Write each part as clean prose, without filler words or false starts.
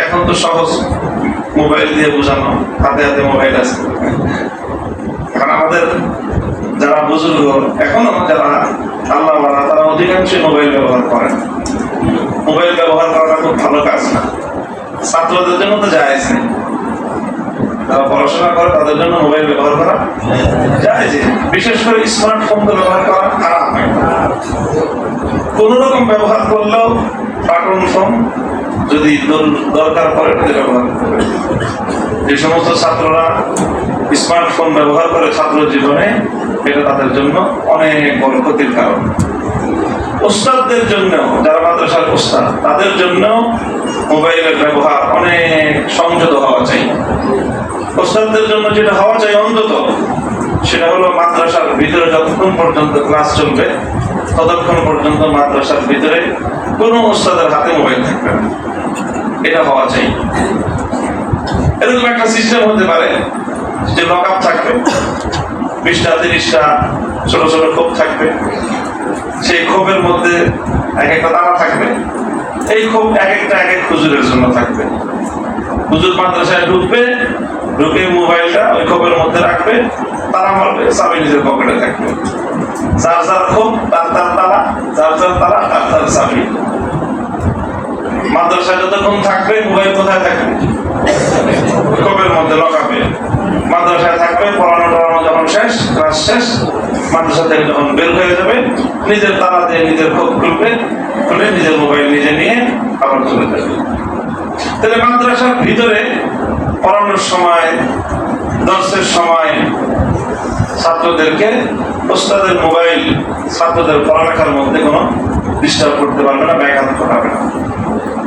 এখন তো সহজ, মোবাইল দিয়ে বোঝানো, হাতে হাতে মোবাইল আছে। কারণ আমাদের যারা বুজুর্গ এখনো যারা আল্লাহ ওয়ালা তারা অধিকাংশই মোবাইল ব্যবহার করেন। মোবাইল ব্যবহার করাটা খুব ভালো কাজ না, ছাত্রদের জন্য তো জায়েজ নেই। যারা পড়াশোনা করে তাদের জন্য মোবাইল ব্যবহার করা জায়েজ, বিশেষ করে স্মার্টফোন তো ব্যবহার করা খারাপ হয়। কোন রকম ব্যবহার করলেও বাটন ফোন যদি দরকার পড়ে ব্যবহার করবে। যে সমস্ত ছাত্ররা স্মার্টফোন ব্যবহার করে ছাত্র জীবনে, এটা তাদের জন্য অনেক বড় ক্ষতির কারণ। ওস্তাদদের জন্য, যারা মাদ্রাসার ওস্তাদ, তাদের জন্য মোবাইলের ব্যবহার অনেক সংযত হওয়া চাই। ওস্তাদদের জন্য যেটা হওয়া চাই অন্তত, সেটা হলো মাদ্রাসার ভিতরে যতক্ষণ পর্যন্ত ক্লাস চলবে ততক্ষণ পর্যন্ত মাদ্রাসার ভিতরে কোনো ওস্তাদের হাতে মোবাইল থাকবে না, এটা হওয়া চাই। এরকম একটা সিস্টেম হতে পারে যে লক আপ থাকবে, 20টা 30টা ছোট ছোট খোপ থাকবে, সেই খোপের মধ্যে এক একটা তালা থাকবে। এই খোপ এক একটা এক এক হুজুরের জন্য থাকবে। হুজুর মাদ্রাসায় ঢুকবে, ঢুকে মোবাইলটা ওই খোপের মধ্যে রাখবে, তালা মারবে, চাবি নিজের পকেটে থাকবে। যার যার খোপ তার তার তালা, যার যার তালা তার তার চাবি। মাদ্রাসায় যতক্ষণ থাকবে মোবাইল কোথায় থাকবে? খোপের মধ্যে লকাবে। মাদ্রাসায় থাকবে, পড়ানো টড়ানো যখন শেষ, ক্লাস শেষ, মাদ্রাসা থেকে যখন বের হয়ে যাবে নিজের তালা দিয়ে নিজের খোপ খুলবে, খুলে নিজের মোবাইল নিজে নিয়ে আবার চলে যাবে। তাহলে মাদ্রাসার ভিতরে পড়ানোর সময়, দর্শের সময় ছাত্রদেরকে ওস্তাদের মোবাইল ছাত্রদের পড়ালেখার মধ্যে কোনো ডিস্টার্ব করতে পারবে না, ব্যাঘাত ঘটাবে না।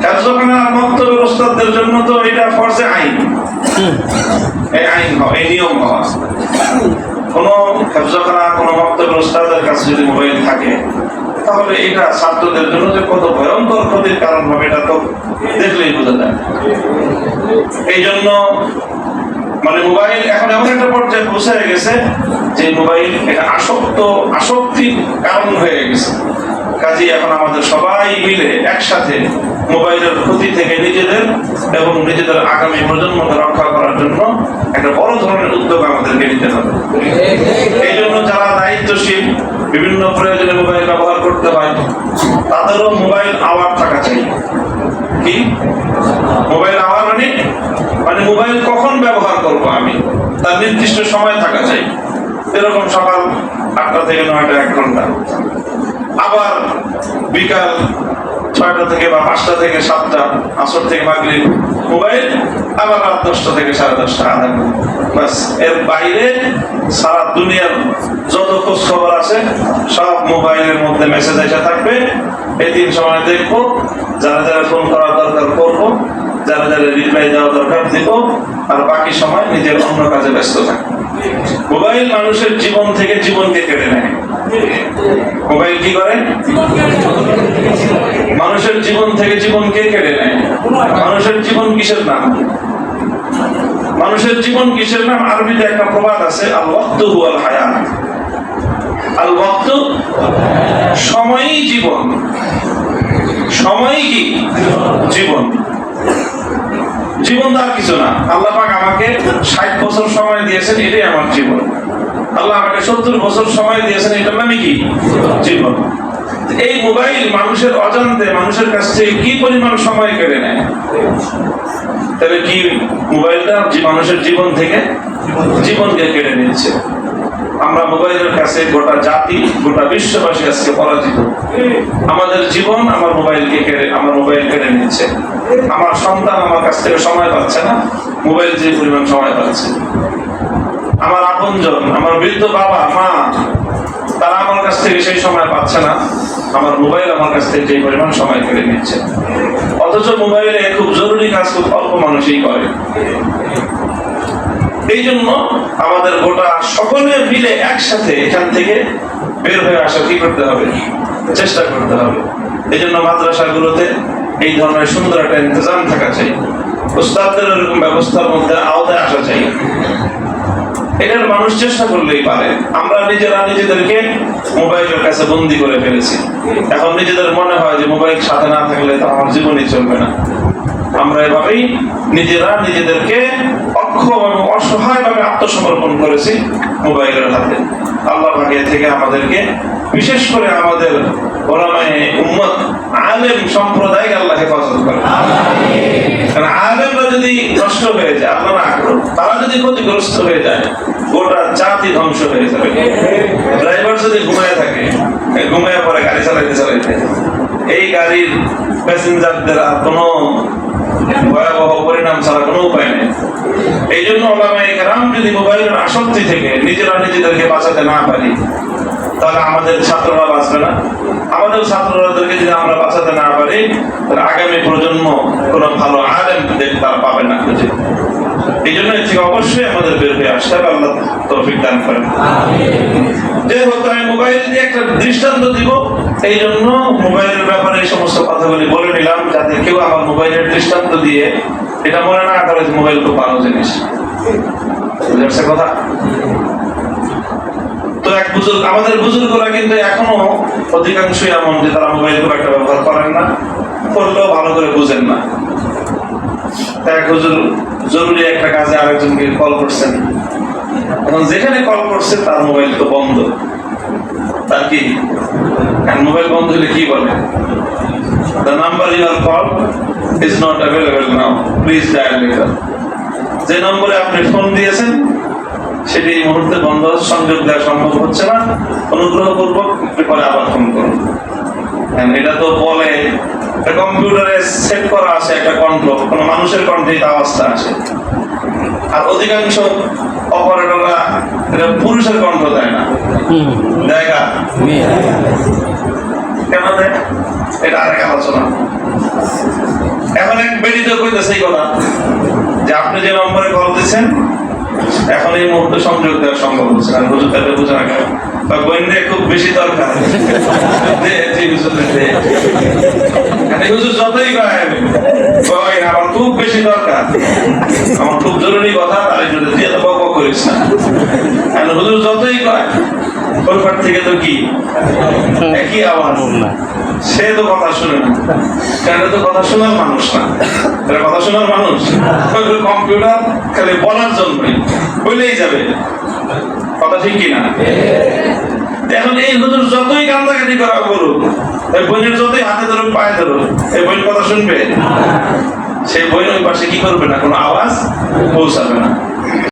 হেফজখানা মক্তবের ওস্তাদদের জন্য তো এটা ফরজে আইন, এই আইন হওয়া, এই নিয়ম হওয়া। কোনো হেফজখানা কোনো মক্তবের ওস্তাদের কাছে যদি মোবাইল থাকে তাহলে এটা ছাত্রদের জন্য যে কত ভয়ঙ্কর ক্ষতির কারণ হবে এটা তো দেখলেই বোঝা যায়। এই জন্য মানে মোবাইল এখন এমন একটা পর্যায়ে পৌঁছে গেছে যে মোবাইল এটা আসক্তির কারণ হয়ে গেছে। কাজে এখন আমাদের সবাই মিলে একসাথে মোবাইলের ক্ষতি থেকে নিজেদের এবং নিজেদের আগামী প্রজন্মকে রক্ষা করার জন্য একটা বড় ধরনের উদ্যোগ আমাদেরকে নিতে হবে। এই জন্য যারা দায়িত্বশীল, বিভিন্ন প্রয়োজনে মোবাইল ব্যবহার করতে হয়, তাদেরও মোবাইল আওয়ার থাকা চাই। কি মোবাইল আওয়ার মানে মোবাইল কখন ব্যবহার করব আমি, তার নির্দিষ্ট সময় থাকা চাই। এরকম সকাল 8টা থেকে 9টা 1 ঘন্টা, আবার বিকাল 6টা থেকে বা 5টা থেকে 7টা, আসর থেকে মাগরিব মোবাইল, আবার রাত 10টা থেকে 10:30 আধা ঘন্টা। বাস, এর বাইরে সারা দুনিয়ার যত খোঁজ খবর আছে সব মোবাইলের মধ্যে মেসেজ এসে থাকবে। এই 3 সময় দেখবো, যারা যারা ফোন করা দরকার করবো, যারা যারা রিপ্লাই দেওয়া দরকার দিব, আর বাকি সময় নিজের অন্য কাজে ব্যস্ত থাকবে। মোবাইল মানুষের জীবন থেকে জীবনকে কেড়ে নেয়। মোবাইল কি করে? মানুষের জীবন থেকে জীবনকে কেড়ে নেয়। মানুষের জীবন কিসের নাম? মানুষের জীবন কিসের নাম? আরবিতে একটা প্রবাদ আছে, আল ওয়াক্তু হুয়াল হায়াত। আল ওয়াক্তু, সময়ই জীবন। সময় কি? জীবন। জীবন আর কিছু না। আল্লাহ পাক আমাকে 60 বছর সময় দিয়েছেন, এটাই আমার জীবন। আল্লাহ আমাকে 70 বছর সময় দিয়েছেন, এটার নামই কি? জীবন। এই মোবাইল মানুষের অজান্তে মানুষের কাছ থেকে কি পরিমাণ সময় কেড়ে নেয়। তাহলে কি মোবাইলটা মানুষের জীবন থেকে জীবনকে কেড়ে নিচ্ছে। আমরা মোবাইলের কাছে গোটা জাতি, গোটা বিশ্ববাসী আজকে পরাজিত। আমাদের জীবন আমার মোবাইল কেড়ে নিচ্ছে। আমার সন্তান আমার কাছ থেকে সময় পাচ্ছে না, মোবাইল যে পরিমাণ সময় পাচ্ছে। আমার আপনজন, আমার বৃদ্ধ বাবা মা, তারা আমার কাছ থেকে সেই সময় পাচ্ছে না, আমার মোবাইল আমার কাছ থেকে যে পরিমাণ সময় কেড়ে নিচ্ছে। অথচ মোবাইলে খুব জরুরি কাজ খুব অল্প মানুষই করে। এই জন্য আমাদের গোটা সকলে মিলে একসাথে এখান থেকে বের হয়ে আসা কি করতে হবে? চেষ্টা করতে হবে। এই জন্য মাদ্রাসাগুলোতে এই ধরনের সুন্দর একটা ইন্তজাম থাকা চাই, উস্তাদদের এরকম ব্যবস্থার মধ্যে আওতায় আসা চাই। এটার মানুষ চেষ্টা করলেই পারে। আমরা নিজেরা নিজেদেরকে মোবাইলের কাছে বন্দি করে ফেলেছি। এখন নিজেদের মনে হয় যে মোবাইল সাথে না থাকলে তো আমার জীবনই চলবে না। আমরা এভাবেই নিজেরা নিজেদেরকে অক্ষম এবং অসহায়ভাবে আত্মসমর্পণ করেছি মোবাইলের হাতে। আল্লাহ পাক এর থেকে আমাদেরকে, বিশেষ করে আমাদের ওলামায়ে উম্মত আলেম সম্প্রদায়কে আল্লাহ হেফাজত করে। কারণ আলেমরা যদি নষ্ট হয়ে যায়, আল্লাহ না করুন, তারা যদি ক্ষতিগ্রস্ত হয়ে যায়, গোটা জাতি ধ্বংস হয়ে যাবে। ড্রাইভার যদি ঘুমায় থাকে, ঘুমায় পরে গাড়ি চালাইতে চালাইতে এই গাড়ির প্যাসেঞ্জারদের আর কোনো ভয়াবহ পরিণাম ছাড়া কোনো উপায় নেই। এই জন্য ওলামায়ে কেরাম যদি মোবাইলের আসক্তি থেকে নিজেরা নিজেদেরকে বাঁচাতে না পারি, তাহলে আমাদের ছাত্ররা বাঁচবে না। আমাদের ছাত্রদেরকে যদি আমরা বাঁচাতে না পারি, তাহলে আগামী প্রজন্ম কোনো ভালো আলেম তারা পাবে না খুঁজে। এই জন্য এর থেকে অবশ্যই আমাদের বের হয়ে আসতে হবে। আল্লাহ তৌফিক দান করেন। যে হোক, আমি মোবাইল দিয়ে একটা দৃষ্টান্ত দিব, এই জন্য মোবাইলের ব্যাপারে এই সমস্ত কথাগুলি বলে নিলাম, যাতে কেউ আমার মোবাইলের দৃষ্টান্ত দিয়ে এটা মনে না করে যে মোবাইল খুব ভালো জিনিস। বুঝতে কথা? তো এক বুজুর্গ, আমাদের বুজুর্গরা কিন্তু এখনো অধিকাংশই এমন যে তারা মোবাইল খুব একটা ব্যবহার করেন না, করলেও ভালো করে বুঝেন না। এক হুজুর জরুরি একটা কাজে আরেকজনকে কল করছেন, এখন যেখানে কল করছে তার মোবাইল তো বন্ধ। তার কি মোবাইল বন্ধ হলে কি বলে? The number you have called is not available now. Please dial later. যে নম্বরে আপনি ফোন দিয়েছেন সেটি এই মুহূর্তে বন্ধ, সংযোগ দেওয়া সম্ভব হচ্ছে না, অনুগ্রহপূর্বক একটু পরে আবার ফোন করুন। এটা তো বলে কম্পিউটারে সেট করা আছে একটা কণ্ঠ, কোনো মানুষের কণ্ঠে আওয়াজটা আসে। আর অধিকাংশ অপারেটররা এটা পুরুষের কণ্ঠ দেয় না, জায়গা কেন দেয়? এটা আরেক আলোচনা। এখন এক বেরিয়ে কইতেছে এই কথা যে আপনি যে নম্বরে কল দিচ্ছেন এখন এই মুহূর্তে সংযোগ দেওয়া সম্ভব হচ্ছে না। হুজুর তাহলে বুঝে না কেন? বইনে খুব বেশি দরকার, হুজুর যতই কয় আমার খুব বেশি দরকার, আমার খুব জরুরি কথা, তার জন্য দিয়ে তো বক করিস না। হুজুর যতই কয় ওই পার থেকে তো কি একই আওয়াজ, সে তো কথা শুনে না, কেন? তো কথা শোনার মানুষ না, এটা কথা শোনার মানুষ। কম্পিউটার খালি বলার জন্যই, বলেই যাবে কথা, ঠিক কিনা? এখন এই হুজুর যতই কান্দাকাটি করা বলুক, এই বোনের যতই হাতে ধরুক পায়ে ধরুক, এই বোন কথা শুনবে? সেই বোন ওই পাশে কি করবে না, কোনো আওয়াজ পৌঁছাবে না।